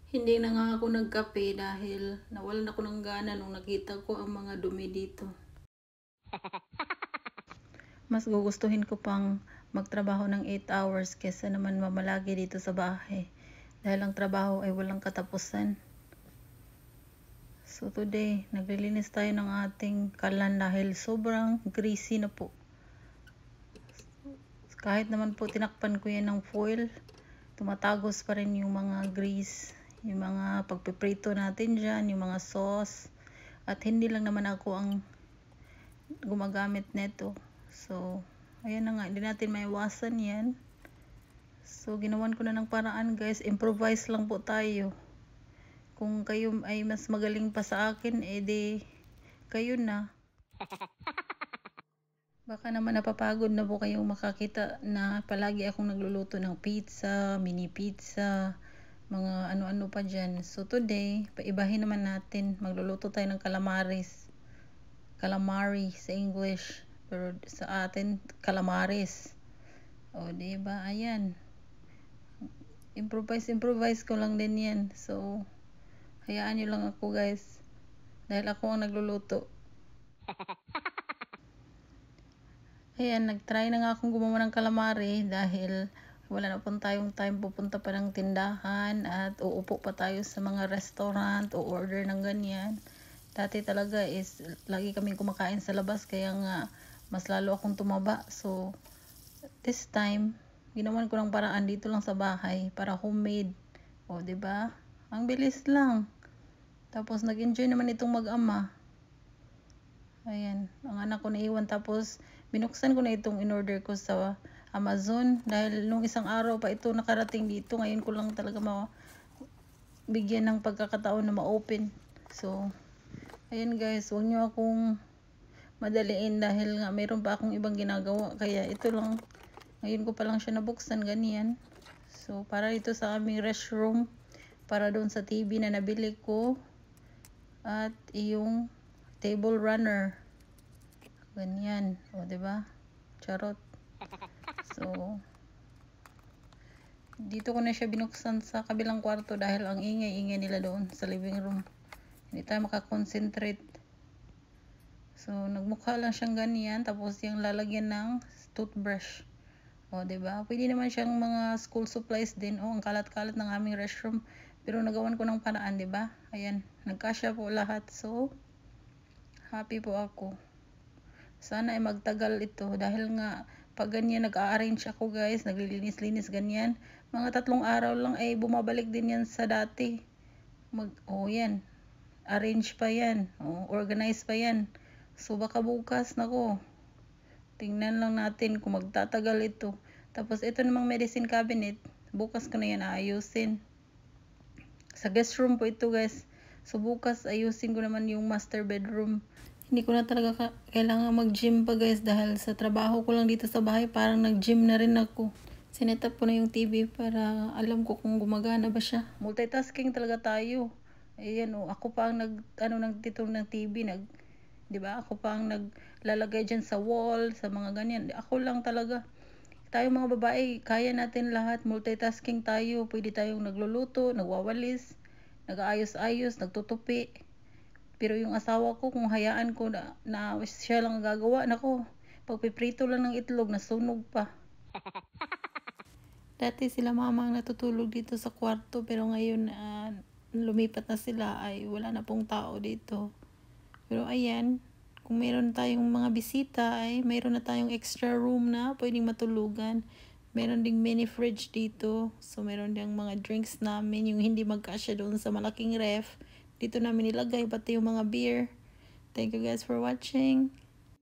Hindi na nga ako nagkape dahil nawalan ako ng gana nung nakita ko ang mga dumi dito. Mas gugustuhin ko pang magtrabaho ng 8 hours kesa naman mamalagi dito sa bahay. Dahil ang trabaho ay walang katapusan. So today, naglilinis tayo ng ating kalan dahil sobrang greasy na po. Kahit naman po tinakpan ko yan ng foil, tumatagos pa rin yung mga grease, yung mga pagpiprito natin dyan, yung mga sauce. At hindi lang naman ako ang gumagamit neto. So, ayan na nga, hindi natin maiwasan yan. So, ginawan ko na ng paraan guys, improvise lang po tayo. Kung kayo ay mas magaling pa sa akin, edi kayo na. Baka naman napapagod na po kayong makakita na palagi akong nagluluto ng pizza, mini pizza, mga ano-ano pa dyan. So today, paibahin naman natin. Magluluto tayo ng calamaris. Calamari sa English. Pero sa atin, calamaris. O, diba? Ayan. Improvise ko lang din yan. So, hayaan nyo lang ako guys. Dahil ako ang nagluluto. Ayan, nag-try na nga akong gumawa ng calamari dahil wala na po tayong time pupunta pa ng tindahan at uupo pa tayo sa mga restaurant o order ng ganyan. Dati talaga is lagi kaming kumakain sa labas kaya nga mas lalo akong tumaba. So, this time, ginawan ko ng paraan dito lang sa bahay para homemade. O, diba? Ang bilis lang. Tapos, nag-enjoy naman itong mag-ama. Ayan, ang anak ko naiwan tapos binuksan ko na itong in-order ko sa Amazon dahil nung isang araw pa ito nakarating dito. Ngayon ko lang talaga bigyan ng pagkakataon na ma-open. So, ayan guys, huwag nyo akong madaliin dahil nga mayroon pa akong ibang ginagawa. Kaya ito lang, ngayon ko pa lang siya nabuksan, ganyan. So, para ito sa aming restroom, para doon sa TV na nabili ko at yung table runner. Ganyan. O, diba? Charot. So, dito ko na siya binuksan sa kabilang kwarto dahil ang ingay-ingay nila doon sa living room. Hindi tayo makakonsentrate. So, nagmukha lang siyang ganyan. Tapos, yung lalagyan ng toothbrush. O, diba? Pwede naman siyang mga school supplies din. O, ang kalat-kalat ng aming restroom. Pero nagawan ko ng paraan, diba? Ayan. Nagkasya po lahat. So, happy po ako. Sana ay magtagal ito dahil nga pag ganyan nag-a-arrange ako guys, naglilinis-linis ganyan. Mga 3 araw lang ay bumabalik din yan sa dati. Yan. Arrange pa yan. Organize pa yan. So baka bukas nako. Tingnan lang natin kung magtatagal ito. Tapos ito namang medicine cabinet. Bukas ko na yan aayusin. Sa guest room po ito guys. So bukas ayusin ko naman yung master bedroom. Hindi ko na talaga kailangan mag-gym pa guys dahil sa trabaho ko lang dito sa bahay parang nag-gym na rin ako. Sinetap ko na yung TV para alam ko kung gumagana ba siya. Multitasking talaga tayo. Ayan ako pa ang nagtitulong ng TV, 'di ba? Ako pa ang naglalagay diyan sa wall, sa mga ganyan. Ako lang talaga. Tayo mga babae, kaya natin lahat, multitasking tayo. Pwede tayong nagluluto, nagwawalis, nag-aayos-ayos, nagtutupi. Pero yung asawa ko, kung hayaan ko na siya lang gagawa, nako, pagpiprito lang ng itlog, nasunog pa. Dati sila mama ang natutulog dito sa kwarto, pero ngayon lumipat na sila, ay wala na pong tao dito. Pero ayan, kung meron tayong mga bisita, ay meron na tayong extra room na pwedeng matulugan. Meron ding mini fridge dito. So, meron ding mga drinks namin. Yung hindi magkasya doon sa malaking ref. Dito namin nilagay. Pati yung mga beer. Thank you guys for watching.